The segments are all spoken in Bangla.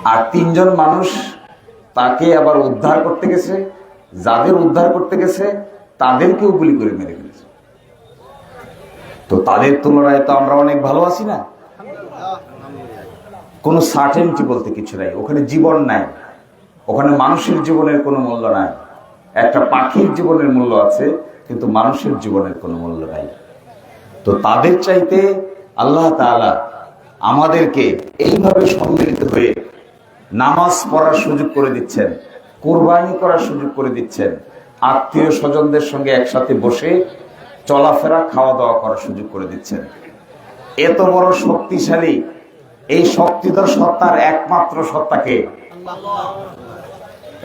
আর তিনজন মানুষ তাকে আবার উদ্ধার করতে গেছে, যাদের উদ্ধার করতে গেছে তাদেরকেও গুলি করে মেরে ফেলেছে। তো তাদের তুলনায় তো আমরা অনেক ভালো আছি না? কোনো সার্টেনটি বলতে কিছু নাই, ওখানে জীবন নাই, ওখানে মানুষের জীবনের কোনো মূল্য নাই। একটা পাখির জীবনের মূল্য আছে, কিন্তু মানুষের জীবনের কোনো মূল্য নাই। তো তাদের চাইতে আল্লাহ তাআলা আমাদেরকে এইভাবে সম্মিলিত হয়ে নামাজ পড়ার সুযোগ করে দিচ্ছেন, কুরবানি করার সুযোগ করে দিচ্ছেন, আত্মীয় স্বজনদের সঙ্গে একসাথে বসে চলাফেরা খাওয়া দাওয়া করার সুযোগ করে দিচ্ছেন। এত বড় শক্তিশালী এই শক্তিধর সত্তার একমাত্র সত্তাকে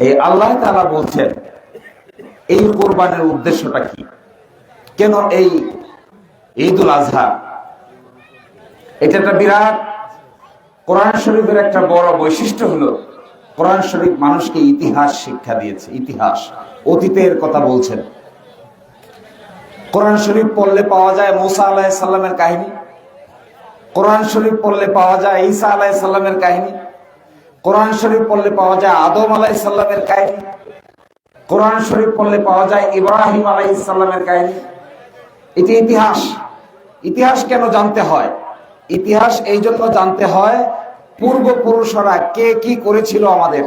এই আল্লাহ তাআলা বলছেন এই কুরবানির উদ্দেশ্যটা কি, কেন এই ঈদুল আজহা? এটা একটা বিরাট, কোরআন শরীফের একটা বড় বৈশিষ্ট্য হলো কোরআন শরীফ মানুষকে ইতিহাস শিক্ষা দিয়েছে। ইতিহাস, অতীতের কথা বলছেন। কোরআন শরীফ পড়লে পাওয়া যায় মূসা আলাইহিস সালামের কাহিনী, কোরআন শরীফ পড়লে পাওয়া যায় ঈসা আলাইহিস সালামের কাহিনী, কোরআন শরীফ পড়লে পাওয়া যায় আদম আলাইহিস সালামের কাহিনী, কোরআন শরীফ পড়লে পাওয়া যায় ইব্রাহিম আলাইহিস সালামের কাহিনী। এটি ইতিহাস। ইতিহাস কেন জানতে হয়? ইতিহাস এই জন্য জানতে হয়, পূর্বপুরুষরা কে কি করেছিল, আমাদের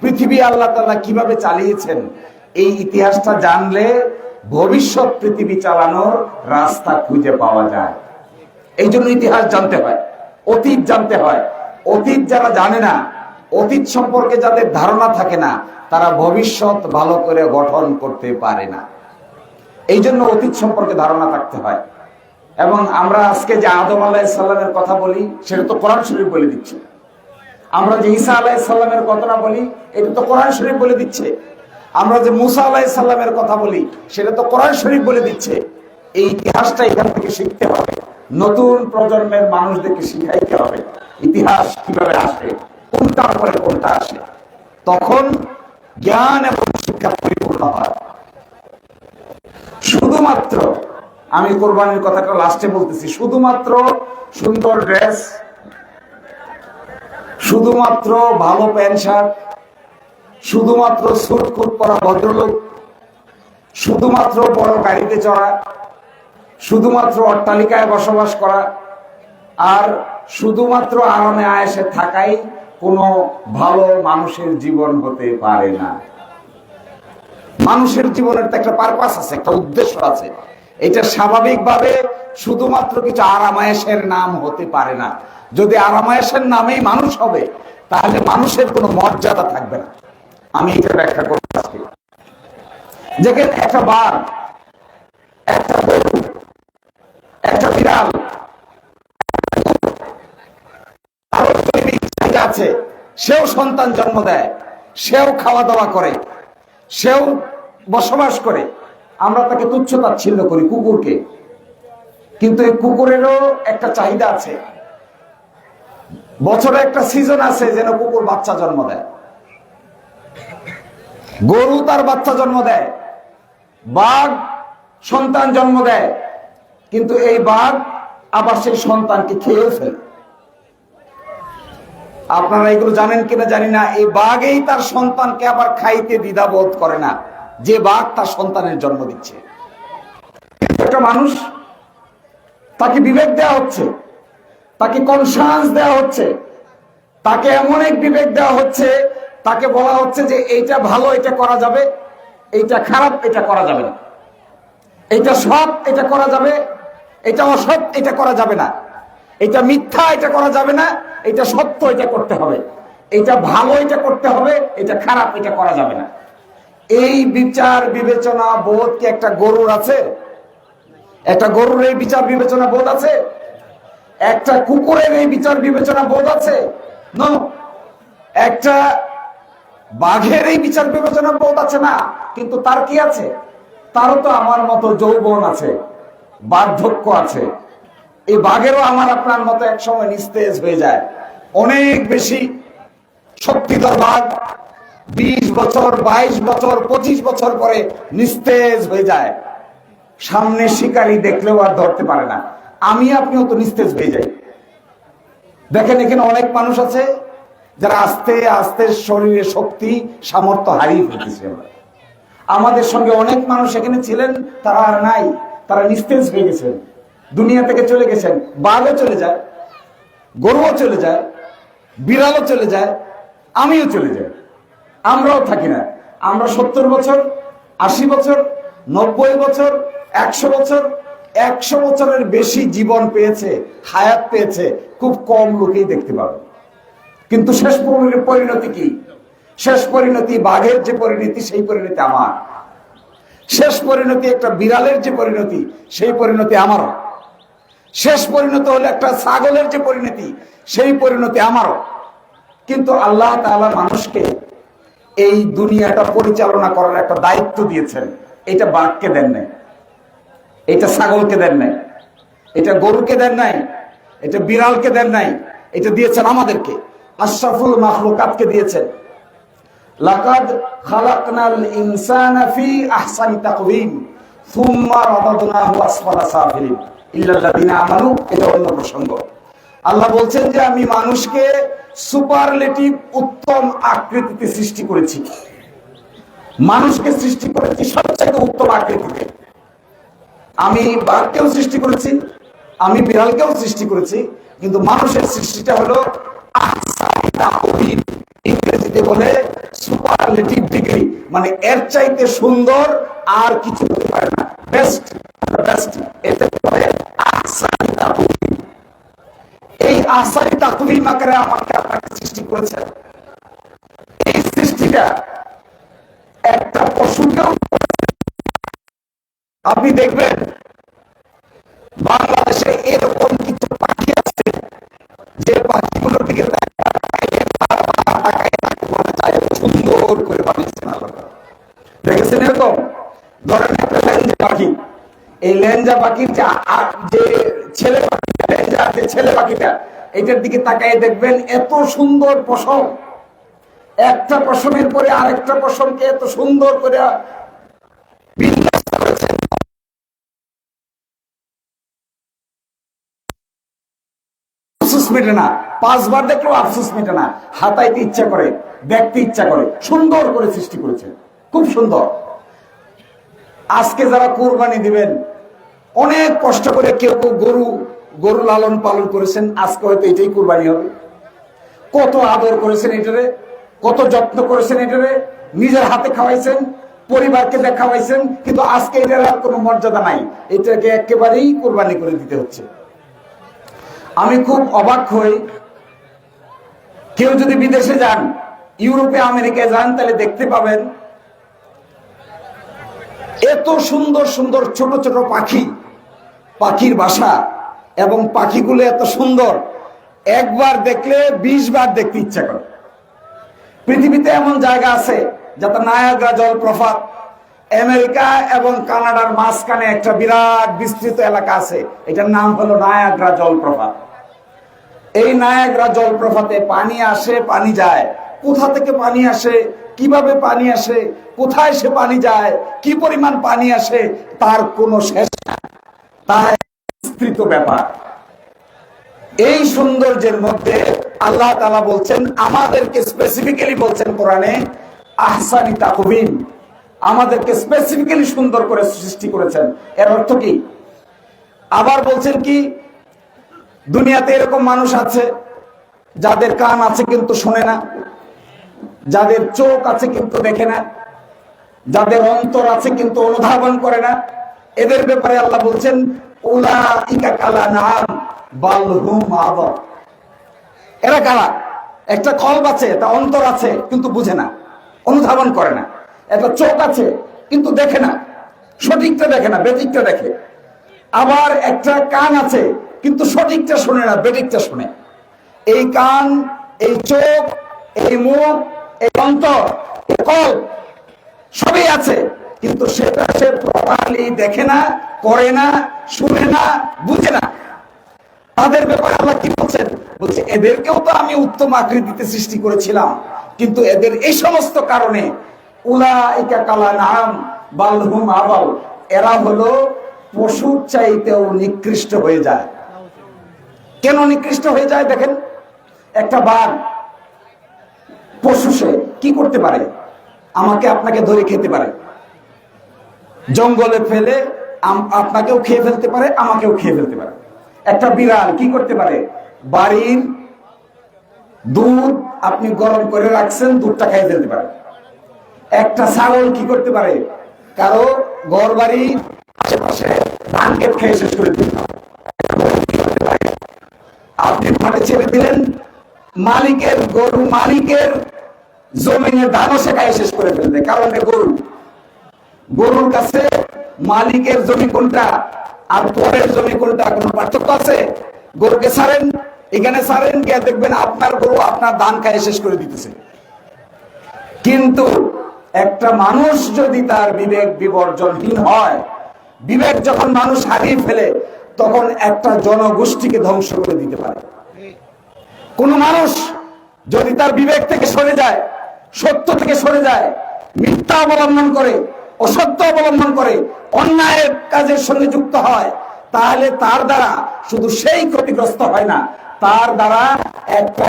পৃথিবী আল্লাহ তাআলা কিভাবে চালিয়েছেন, এই ইতিহাসটা জানলে ভবিষ্যৎ পৃথিবী চালানোর রাস্তা খুঁজে পাওয়া যায়। এই জন্য ইতিহাস জানতে হয়, অতীত জানতে হয়। অতীত যারা জানে না, অতীত সম্পর্কে যাদের ধারণা থাকে না, তারা ভবিষ্যৎ ভালো করে গঠন করতে পারে না। এই জন্য অতীত সম্পর্কে ধারণা থাকতে হয়। এবং আমরা আজকে যে আদম আলাইহিস সালামের কথা বলি, সেটা তো কোরআন শরীফ বলে দিচ্ছে। আমরা যে ঈসা আলাইহিস সালামের কথা বলি, এটা তো কোরআন শরীফ বলে দিচ্ছে। আমরা যে মূসা আলাইহিস সালামের কথা বলি, সেটা তো কোরআন শরীফ বলে দিচ্ছে। এই ইতিহাসটা এখান থেকে শিখতে হবে, নতুন প্রজন্মের মানুষদেরকে শিখাইতে হবে ইতিহাস কিভাবে আসে, কোনটার পরে কোনটা আসে। তখন জ্ঞান এবং শিক্ষা পরিপূর্ণ হয়। শুধুমাত্র, আমি কোরবানির কথাটা লাস্টে বলতেছি, শুধুমাত্র সুন্দর ড্রেস, শুধুমাত্র ভালো প্যান্ট শার্ট, শুধুমাত্র স্যুট কোট পরা ভদ্রলোক, শুধুমাত্র বড় গাড়িতে চড়া, শুধুমাত্র অট্টালিকায় বসবাস করা, আর শুধুমাত্র আরামে আয়েশে থাকাই কোনো ভালো মানুষের জীবন হতে পারে না। মানুষের জীবনের তো একটা পারপাস আছে, একটা উদ্দেশ্য আছে। এটা স্বাভাবিকভাবে শুধুমাত্র কিছু আরামায়েশের নাম হতে পারে না। যদি আরামায়েশের নামেই মানুষ হবে, তাহলে মানুষের কোনো মর্যাদা থাকবে না। আমি এটা ব্যাখ্যা করতে চাই। যেখানে একটা বাঘ, একটা গরু, একটা বিড়াল আছে, সেও সন্তান জন্ম দেয়, সেও খাওয়া দাওয়া করে, সেও বসবাস করে, আমরা তাকে তুচ্ছ তাচ্ছিল্য করি, কুকুরকে। কিন্তু এই কুকুরেরও একটা চাহিদা আছে, বছরে একটা সিজন আছে যেন কুকুর বাচ্চা জন্ম দেয়, গরু তার বাচ্চা জন্ম দেয়, বাঘ সন্তান জন্ম দেয়, কিন্তু এই বাঘ আবার সেই সন্তানকে খেয়েও ফেলে। আপনারা এগুলো জানেন কিনা জানি না, এই বাঘই তার সন্তানকে আবার খাইতে দ্বিধাবোধ করে না, যে বাঘ তার সন্তানের জন্ম দিচ্ছে। একটা মানুষ, তাকে বিবেক দেওয়া হচ্ছে, তাকে কনসাস দেওয়া হচ্ছে, তাকে এমন এক বিবেক দেওয়া হচ্ছে, তাকে বলা হচ্ছে যে এইটা ভালো, এটা করা যাবে, এইটা খারাপ, এটা করা যাবে না, এইটা সৎ, এটা করা যাবে, এটা অসৎ, এটা করা যাবে না, এটা মিথ্যা, এটা করা যাবে না, এটা সত্য, এটা করতে হবে, এটা ভালো, এটা করতে হবে, এটা খারাপ, এটা করা যাবে না। এই বিচার বিবেচনা বোধ কি একটা গরুর আছে? একটা গরুর এই বিচার বিবেচনা বোধ আছে? একটা কুকুরের এই বিচার বিবেচনা বোধ আছে? নো। একটা বাঘের এই বিচার বিবেচনা বোধ আছে না। কিন্তু তার কি আছে? তারও তো আমার মতো যৌবন আছে, বার্ধক্য আছে। এই বাঘেরও আমার আপনার মতো এক সময় নিস্তেজ হয়ে যায়। অনেক বেশি শক্তিধর বাঘ 20 বছর, 22 বছর, 25 বছর পরে নিস্তেজ হয়ে যায়। সামনে শিকারী দেখলেও আর ধরতে পারে না। আমি আপনিও তো নিস্তেজ হয়ে যাই। দেখেন এখানে অনেক মানুষ আছে যারা আস্তে আস্তে শরীরে শক্তি সামর্থ্য হারিয়ে ফেলতেছে। আমাদের সঙ্গে অনেক মানুষ এখানে ছিলেন, তারা আর নাই, তারা নিস্তেজ হয়ে গেছেন, দুনিয়া থেকে চলে গেছেন। বাঘও চলে যায়, গরুও চলে যায়, বিড়ালও চলে যায়, আমিও চলে যাই, আমরাও থাকি না। আমরা 70 বছর, 80 বছর, 90 বছর, 100 বছর, 100 বছরের বেশি জীবন পেয়েছে, হায়াত পেয়েছে খুব কম লোকেই দেখতে পাবে। কিন্তু শেষ পরিণতি কি? শেষ পরিণতি বাঘের যে পরিণতি, সেই পরিণতি আমার। শেষ পরিণতি একটা বিড়ালের যে পরিণতি, সেই পরিণতি আমারও। শেষ পরিণতি হলো একটা ছাগলের যে পরিণতি, সেই পরিণতি আমারও। কিন্তু আল্লাহ তাআলা মানুষকে এই দুনিয়াটা পরিচালনা করার একটা দায়িত্ব দিয়েছেন। এটা বাঘকে দেন নাই, এটা ছাগলকে দেন নাই, এটা গরুকে দেন নাই, এটা বিড়ালকে দেন নাই, এটা দিয়েছেন আমাদেরকে, আশরাফুল মাখলুকাতকে দিয়েছেন। লাকাদ খালাকনাল ইনসানা ফি আহসানি তাকওয়িম সুম্মা রাদাদনাহু আসফালা সাফিলিন ইল্লাল্লাযিনা আমানু। এটা অন্য প্রসঙ্গ। আল্লাহ বলছেন যে আমি মানুষকে সুপারলেটিভ উত্তম আকৃতিতে সৃষ্টি করেছি। মানুষকে সৃষ্টি করেছি সবচেয়ে উত্তম আকৃতিতে। আমি বাঘকেও সৃষ্টি করেছি, আমি বিড়ালকেও সৃষ্টি করেছি, কিন্তু মানুষের সৃষ্টিটা হলো আহসানি তাকওয়িম, ইংরেজিতে বলে সুপারলেটিভ ডিগ্রি, মানে এর চাইতে সুন্দর আর কিছু হতে পারে না। বেস্ট, বেস্ট, এতে বলে আহসানি তাকওয়িম। এই আহসানি তাকওয়িম আকারে আমাকে আপনাকে সৃষ্টি করেছেন। এই সৃষ্টিটা একটা পশুকেও, আপনি দেখবেন বাংলাদেশে এরকম কিছু পাখি আছে যে পাখিগুলোর দিকে সুন্দর করে বানিয়েছেন আল্লাহ। দেখেছেন এরকম? ধরেন একটা ল্যাঞ্জা পাখি, এই ল্যাঞ্জা পাখির যে ছেলে পাখিটা, ল্যাঞ্জা যে ছেলে পাখিটা, এটার দিকে তাকায় দেখবেন এত সুন্দর পশম, একটা পশমের পরে আরেকটা পশমকে এত সুন্দর করে বিন্যাস করেছেন। আফসোস মেটে না, 5 বার দেখলেও আফসোস মেটে না, হাতাইতে ইচ্ছা করে, দেখতে ইচ্ছা করে, সুন্দর করে সৃষ্টি করেছে, খুব সুন্দর। আজকে যারা কুরবানি দিবেন, অনেক কষ্ট করে কেউ কেউ গরু লালন পালন করেছেন, আজকে হয়তো এটাই কুরবানি হবে। কত আদর করেছেন এটারে, কত যত্ন করেছেন এটারে, নিজের হাতে খাওয়াইছেন, পরিবারকে দেখাওয়াইছেন, কিন্তু আজকে এটার আর কোনো মর্যাদা নাই, এটাকে একেবারেই কুরবানি করে দিতে হচ্ছে। আমি খুব অবাক হই, কেউ যদি বিদেশে যান, ইউরোপে আমেরিকায় যান, তাহলে দেখতে পাবেন এত সুন্দর সুন্দর ছোট ছোট পাখি, পাখির বাসা, এবং পাখিগুলো এত সুন্দর, একবার দেখলে 20 বার দেখতে ইচ্ছা করে। পৃথিবীতে এমন জায়গা আছে যাতে নায়াগ্রা জলপ্রপাত, আমেরিকা এবং কানাডার মাঝখানে একটা বিরাট বিস্তৃত এলাকা আছে, এটার নাম হলো নায়াগ্রা জলপ্রপাত। এই নায়াগ্রা জলপ্রপাতে পানি আসে, পানি যায়, কোথা থেকে পানি আসে, কিভাবে পানি আসে, কোথায় সে পানি যায়, কি পরিমাণ পানি আসে, তার কোনো শেষ নাই, তার বিস্তৃত ব্যাপার। এই সৌন্দর্যের মধ্যে আল্লাহ তাআলা বলছেন, আমাদেরকে স্পেসিফিক্যালি বলছেন কোরআনে, আহসানি তাকওয়িম, আমাদেরকে স্পেসিফিক্যালি সুন্দর করে সৃষ্টি করেছেন। এর অর্থ কি? আবার বলছেন কি, দুনিয়াতে এরকম মানুষ আছে যাদের কান আছে কিন্তু শোনে না, যাদের চোখ আছে কিন্তু দেখে না, যাদের অন্তর আছে কিন্তু অনুধাবন করে না। এদের ব্যাপারে আল্লাহ বলছেন, উলাইকা কালানাম বাল হুম আযাব। এরা কারা? একটা কলব আছে, তা অন্তর আছে কিন্তু বুঝে না, অনুধাবন করে না। একটা চোখ আছে কিন্তু দেখে না, সঠিকটা দেখে না, বেঠিকটা দেখে। আবার একটা কান আছে কিন্তু সঠিকটা শোনে না, বেঠিকটা শোনে। এই কান, এই চোখ, এই মুখ, এই অন্তর, এই কলব সবই আছে, কিন্তু সেটা সে প্রপারলি দেখে না, করে না, শুনে না, বুঝে না। তাদের ব্যাপারে আল্লাহ কি বলছেন? বলছে, এদেরকেও তো আমি উত্তম আকৃতিতে সৃষ্টি করেছিলাম, কিন্তু এদের এই সমস্ত কারণে উলাইকা কালানাম বাল হুম আযাব, এরা হলো পশুর চাইতেও নিকৃষ্ট হয়ে যায়। কেন নিকৃষ্ট হয়ে যায় দেখেন, একটা বাঘ কি করতে পারে? আমাকে আপনাকে ধরে খেতে পারে, জঙ্গলে ফেলে আপনাকেও খেয়ে ফেলতে পারে, আমাকেও খেয়ে ফেলতে পারে। একটা বিড়াল কি করতে পারে? বাড়ির দুধ আপনি গরম করে রাখছেন, দুধটা খেয়ে ফেলতে পারে। একটা ছাগল কি করতে পারে? কারো ঘর বাড়ি আশেপাশে ধান ক্ষেত খেয়ে শেষ করে দিতে পারে। আপনি মাঠে ছেড়ে দিলেন, মালিকের গরু মালিকের জমিনে ধানও সে খায় শেষ করে ফেলবে, কারণ গরুর কাছে মালিকের জমি কোনটা আর পরের জমি কোনটা কোনো পার্থক্য আছে? গরুকে ছাড়েন, এখানে ছাড়েন, গিয়ে দেখবেন আপনার গরু আপনার ধান খায় শেষ করে দিতেছে। কিন্তু একটা মানুষ যদি তার বিবেক বিবর্জনহীন হয়, বিবেক যখন মানুষ হারিয়ে ফেলে, তখন একটা জনগোষ্ঠীকে ধ্বংস করে দিতে পারে। কোন মানুষ যদি তার বিবেক থেকে সরে যায়, সত্য থেকে সরে যায়, মিথ্যা অবলম্বন করে, অসত্য অবলম্বন করে, অন্যায়ের কাজের সঙ্গে যুক্ত হয়, তাহলে তার দ্বারা শুধু সেই ক্ষতিগ্রস্ত হয় না, তার দ্বারা একটা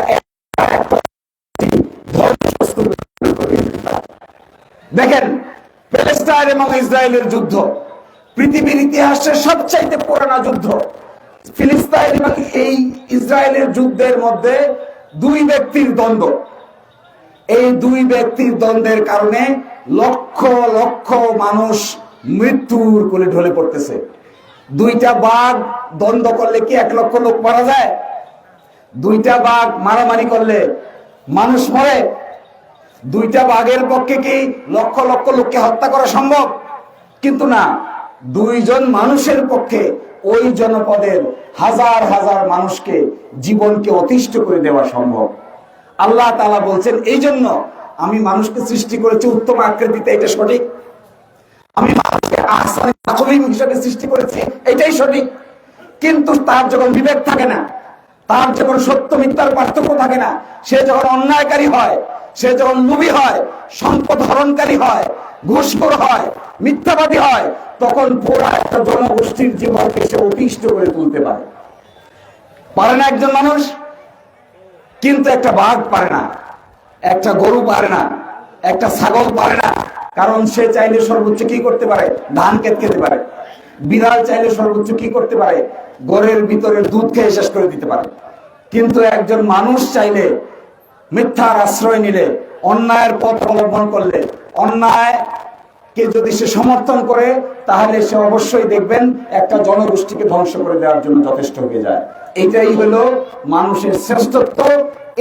দেখেন, প্যালেস্টাইন এবং ইসরায়েলের যুদ্ধ পৃথিবীর ইতিহাসের সবচাইতে পুরানো যুদ্ধ। ফিলিস্তিন এবং এই ইসরায়েলের যুদ্ধের মধ্যে দুই ব্যক্তির দ্বন্দ্ব। এই দুই ব্যক্তির দ্বন্দ্বের কারণে লক্ষ লক্ষ মানুষ মৃত্যুর কোলে ঢলে পড়তেছে। দুইটা বাঘ দ্বন্দ্ব করলে কি 1 লক্ষ লোক মারা যায়? দুইটা বাঘ মারামারি করলে মানুষ মরে? দুইটা বাঘের পক্ষে কি লক্ষ লক্ষ লোককে হত্যা করা সম্ভব? কিন্তু না, দুইজন মানুষের পক্ষে ওই জনপদের হাজার হাজার মানুষকে, জীবনকে অতিষ্ঠ করে দেওয়া সম্ভব। আল্লাহ তাআলা বলছেন, এই জন্য আমি মানুষকে সৃষ্টি করেছি উত্তম আকৃতিতে, এটা সঠিক। আমি মানুষকে আহসানে তাকওয়িম হিসেবে সৃষ্টি করেছি, এটাই সঠিক। কিন্তু তার যখন বিবেক থাকে না, তার যখন সত্য মিথ্যার পার্থক্য থাকে না, সে যখন অন্যায়কারী হয়, সে যখন লোভী হয়, সম্পদ হরণকারী হয়, ঘুষখোর হয়, মিথ্যাবাদী হয়, তখন পুরো একটা জনগোষ্ঠীর জীবনকে সে অতিষ্ঠ করে তুলতে পারে। পারে না একজন মানুষ? কিন্তু একটা বাঘ পারে না, একটা গরু পারে না, একটা ছাগল পারে না। কারণ সে চাইলে সর্বোচ্চ কি করতে পারে? ধান ক্ষেত খেতে পারে। বিড়াল চাইলে সর্বোচ্চ কি করতে পারে? ঘরের ভিতরে দুধ খেয়ে শেষ করে দিতে পারে। কিন্তু একজন মানুষ চাইলে, মিথ্যার আশ্রয় নিলে, অন্যায়ের পথ অবলম্বন করলে, অন্যায়কে যদি সে সমর্থন করে, তাহলে সে অবশ্যই দেখবেন একটা জনগোষ্ঠীকে ধ্বংস করে দেওয়ার জন্য যথেষ্ট হয়ে যায়। এইটাই হলো মানুষের শ্রেষ্ঠত্ব,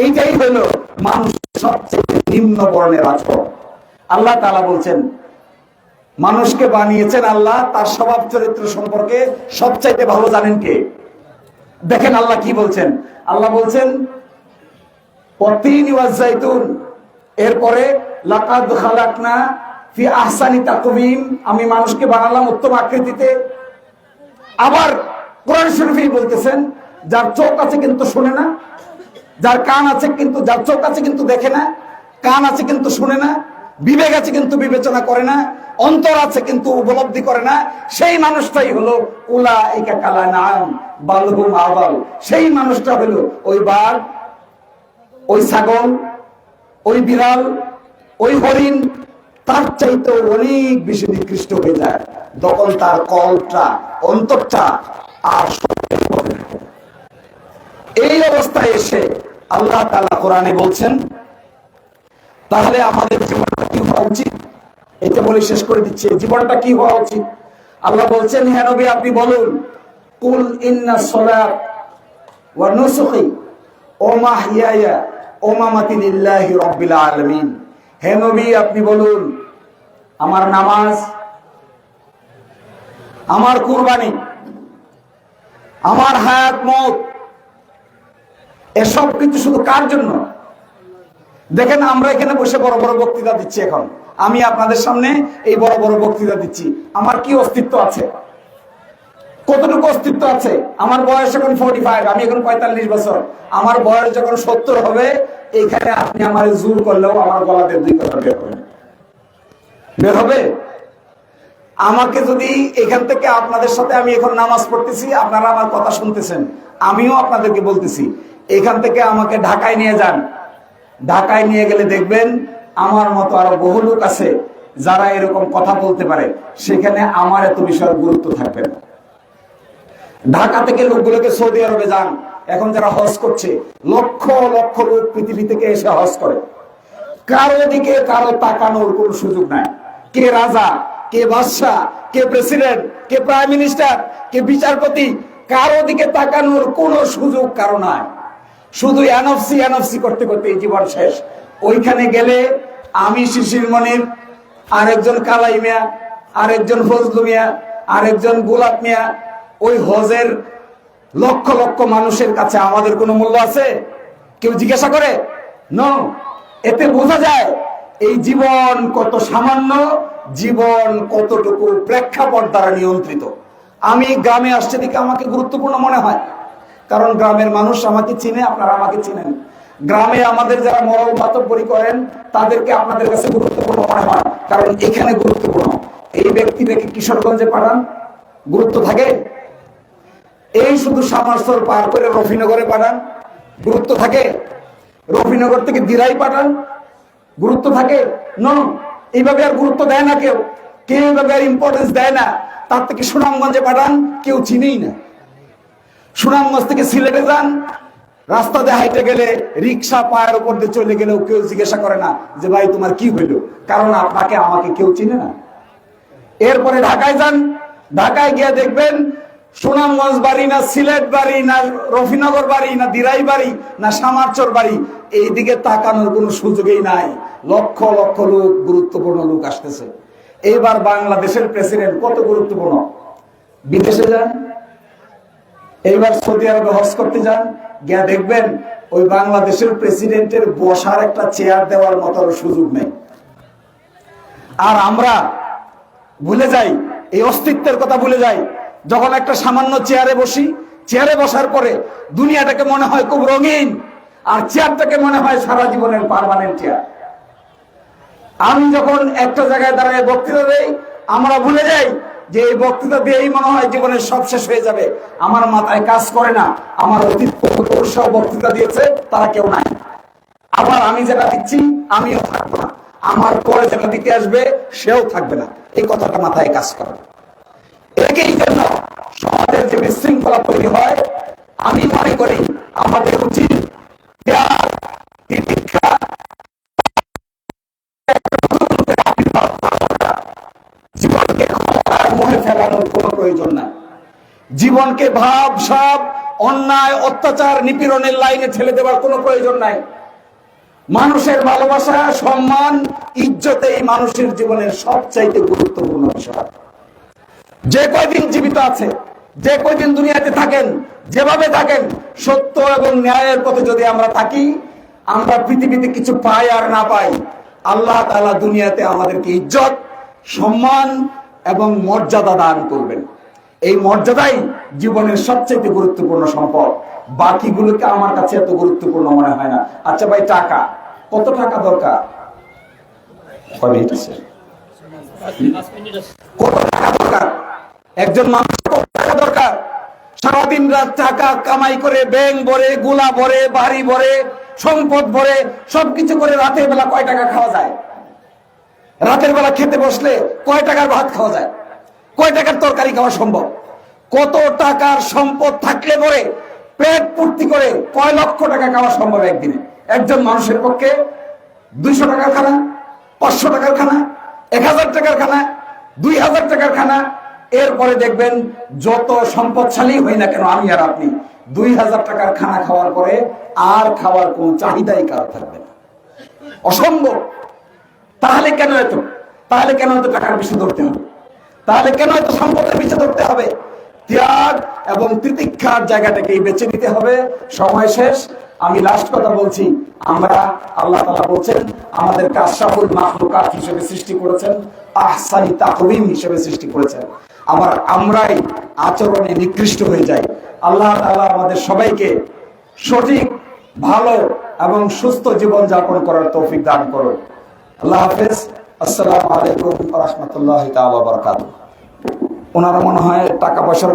এইটাই হলো মানুষের সবচেয়ে নিম্ন বর্ণের আচরণ। আল্লাহ তাআলা বলছেন, মানুষকে বানিয়েছেন আল্লাহ, তার স্বভাব চরিত্র সম্পর্কে সবচাইতে ভালো জানেন কে? দেখেন আল্লাহ কি বলছেন। আল্লাহ বলছেন ওয়াতিনি ওয়াজ-জাইতুন, এরপরে লাকাদ খালাকনা ফি আহসানি তাকওয়িম, আমি মানুষকে বানালাম উত্তম আকৃতিতে। আবার কোরআন শরীফেই বলতেছেন, যার চোখ আছে কিন্তু শুনে না, যার কান আছে কিন্তু, যার চোখ আছে কিন্তু দেখে না, কান আছে কিন্তু শুনে না, বিবেক আছে কিন্তু বিবেচনা করে না, অন্তর আছে কিন্তু উপলব্ধি করে না, সেই মানুষটাই হলো উলাইকা কালানাম বাল হুম আদাল। সেই মানুষটা হলো ওই বাঘ, ওই ছাগল, ওই বিড়াল, ওই হরিণ, তার চাইতে অনেক বেশি নিকৃষ্ট হয়ে যায়, তখন তার কলটা, অন্তরটা আর এই অবস্থায় এসে আল্লাহ তাআলা কোরআনে বলছেন, তাহলে আমাদের জীবনটা কি হওয়া উচিত? এটা বলে শেষ করে দিচ্ছে, জীবনটা কি হওয়া উচিত। আল্লাহ বলছেন, হে নবী আপনি বলুন, কুল ইন্না সলাত ওয়া নুসুকি ওয়া মাহইয়ায়া ওয়া মামাতি লিল্লাহি রাব্বিল আলামিন। হে নবী আপনি বলুন, আমার নামাজ, আমার কুরবানি, আমার হায়াত মওত, এসব কিছু শুধু কার জন্য? দেখেন আমরা এখানে বসে বড় বড় বক্তৃতা দিচ্ছি, এখন আমি আপনাদের সামনে এই বড় বড় বক্তৃতা দিচ্ছি, আমার কি অস্তিত্ব আছে? কতটুকু অস্তিত্ব আছে? আমার বয়স এখন 45, আমি এখন 45 বছর। আমার বয়স যখন 70 হবে, এইখানে আপনি আমার জোর করলেও আমার গলাতে 2 কথা বের হবে, বের হবে। আমাকে যদি এখান থেকে, আপনাদের সাথে আমি এখন নামাজ পড়তেছি, আপনারা আমার কথা শুনতেছেন, আমিও আপনাদেরকে বলতেছি, এখান থেকে আমাকে ঢাকায় নিয়ে যান। ঢাকায় নিয়ে গেলে দেখবেন আমার মতো আরো বহু লোক আছে যারা এরকম কথা বলতে পারে, সেখানে আমার এত বিষয়ের গুরুত্ব থাকবে না। ঢাকা থেকে লোকগুলোকে সৌদি আরবে যান, এখন যারা হজ করছে, লক্ষ লক্ষ লোক পৃথিবী থেকে এসে হজ করে, কারো দিকে কারো তাকানোর কোন সুযোগ নাই। কে রাজা, কে বাদশাহ, কে প্রেসিডেন্ট, কে প্রাইম মিনিস্টার, কে বিচারপতি, কারো দিকে তাকানোর কোন সুযোগ কারো নাই। শুধু এনএফসি এনএফসি করতে করতে এই জীবন শেষ। ওইখানে গেলে আমি শিশির মনির, আরেকজন কালাই মিয়া, আরেকজন ফজলু মিয়া, আরেকজন গোলাপ মিয়া, ওই হজের লক্ষ লক্ষ মানুষের কাছে আমাদের কোনো মূল্য আছে? কেউ জিজ্ঞাসা করে? নো। এতে বোঝা যায় এই জীবন কত সামান্য, জীবন কতটুকু প্রেক্ষাপট দ্বারা নিয়ন্ত্রিত। আমি গ্রামে আসছে দিকে আমাকে গুরুত্বপূর্ণ মনে হয়, কারণ গ্রামের মানুষ আমাকে চিনে, আপনারা আমাকে চিনেন। গ্রামে আমাদের যারা মরল মাতব্বরি করেন তাদেরকে আপনাদের কাছে গুরুত্বপূর্ণ মনে হয়, কারণ এখানে গুরুত্বপূর্ণ। এই ব্যক্তিটাকে কিশোরগঞ্জে পাঠান, গুরুত্ব থাকে? এই শুধু সামারসর পার করে রফিনগরে পাঠান, গুরুত্ব থাকে? রফিনগর থেকে দিরাই পাঠান, গুরুত্ব থাকে? নো। এইভাবে আর গুরুত্ব দেয় না কেউ, কেউ এইভাবে আর ইম্পর্টেন্স দেয় না। তার থেকে সুনামগঞ্জে পাঠান, কেউ চিনেই না। সুনামগঞ্জ থেকে সিলেটে যান, রাস্তাতে হাইটে গেলে, রিক্সা পায়ের উপর দিয়ে চলে গেলেও কেউ জিজ্ঞাসা করে না যে ভাই তোমার কি হইল, কারণ আপনাকে আমাকে কেউ চিনে না। এরপরে ঢাকায় যান, ঢাকায় গিয়ে দেখবেন সুনামগঞ্জ বাড়ি না সিলেট বাড়ি না রফিনগর বাড়ি না দিরাই বাড়ি না সামারচর বাড়ি, এইদিকে তাকানোর কোনো সুযোগই নাই। লক্ষ লক্ষ লোক, গুরুত্বপূর্ণ লোক আসতেছে। এইবার বাংলাদেশের প্রেসিডেন্ট কত গুরুত্বপূর্ণ, বিদেশে যান, এইবার সৌদি আরবে হজ করতে যান, গিয়া দেখবেন ওই বাংলাদেশের প্রেসিডেন্টের বসার একটা চেয়ার দেওয়ার মতো সুযোগ নেই। আর আমরা ভুলে যাই, এই অস্তিত্বের কথা ভুলে যাই। যখন একটা সামান্য চেয়ারে বসি, চেয়ারে বসার পরে দুনিয়াটাকে মনে হয় খুব রঙিন, আর চেয়ারটাকে মনে হয় সারা জীবনের পার্মানেন্ট চেয়ার। আমি যখন একটা জায়গায় দাঁড়ায় বক্তৃতা দেই, আমরা ভুলে যাই যে এই বক্তৃতা দিয়েই মনে হয় জীবনের সব শেষ হয়ে যাবে। আমার মাথায় কাজ করে না আমার অতীত সব বক্তৃতা দিয়েছে তারা কেউ নাই, আবার আমি যেটা দিচ্ছি আমিও থাকবো না, আমার পরে যেটা দিতে আসবে সেও থাকবে না, এই কথাটা মাথায় কাজ করে। এই জন্য সমাজের যে বিশৃঙ্খলা তৈরি হয়, আমি মনে করি আমাদের উচিত জীবনকে ক্ষমতার মোহে ফেলানোর কোনো প্রয়োজন নাই। জীবনকে ভাব সব অন্যায় অত্যাচার নিপীড়নের লাইনে ঠেলে দেওয়ার কোনো প্রয়োজন নাই। মানুষের ভালোবাসা, সম্মান, ইজ্জত এই মানুষের জীবনের সবচাইতে গুরুত্বপূর্ণ বিষয়। যে কয়দিন জীবিত আছে, যে কয়দিন দুনিয়াতে থাকেন, যেভাবে থাকেন, সত্য এবং ন্যায়ের পথে যদি আমরা থাকি, আমরা পৃথিবীতে কিছু পাই আর না পাই, আল্লাহ তাআলা দুনিয়াতে আমাদেরকে ইজ্জত, সম্মান এবং মর্যাদা দান করবেন। এই মর্যাদাই জীবনের সবচেয়ে গুরুত্বপূর্ণ সম্পদ। বাকিগুলোকে আমার কাছে এত গুরুত্বপূর্ণ মনে হয় না। আচ্ছা ভাই, টাকা, কত টাকা দরকার? কত টাকা দরকার? একজন মানুষ কত টাকা দরকার? সারাদিন রাত টাকা কামাই করে, ব্যাংক ভরে, গোলা ভরে, বাড়ি ভরে, সম্পদ ভরে, সবকিছু করে রাতের বেলা কয় টাকা খাওয়া যায়? রাতের বেলা খেতে বসলে কয় টাকার ভাত খাওয়া যায়? কয় টাকার তরকারি খাওয়া সম্ভব? কত টাকার সম্পদ থাকলে পরে পেট পূর্তি করে কয় লক্ষ টাকা খাওয়া সম্ভব একদিনে? একজন মানুষের পক্ষে 200 টাকার খানা, 500 টাকার খানা, 1000 টাকার খানা, 2000 টাকার খানা। এরপরে দেখবেন যত সম্পদশালী হই না কেন আমি আর আপনি, 2000 টাকার খানা খাওয়ার পরে আর খাওয়ার কোন চাহিদাই কারো থাকবে না, অসম্ভব। তাহলে কেন এত টাকার পিছনে ধরতে হবে? তাহলে কেন এত সম্পদের পিছনে ধরতে হবে? ত্যাগ এবং তিতিক্ষার জায়গাটাকেই বেছে নিতে হবে। সময় শেষ, আমি লাস্ট কথা বলছি। আমরা, আল্লাহ তাআলা বলছেন আমাদেরকে আশরাফুল মাখলুকাত হিসেবে সৃষ্টি করেছেন, আহসানি তাকওয়িম হিসেবে সৃষ্টি করেছেন। আমরাই আচরণে নিকৃষ্ট হয়ে যাই। আল্লাহ তাআলা আমাদের সবাইকে সঠিক, ভালো এবং সুস্থ জীবন যাপন করার তৌফিক দান করুন। আল্লাহ হাফেজ। আসসালামু আলাইকুম ওয়া রাহমাতুল্লাহি তাআলা ওয়া বারাকাতুহু। ওনারা মনে হয় টাকা পয়সার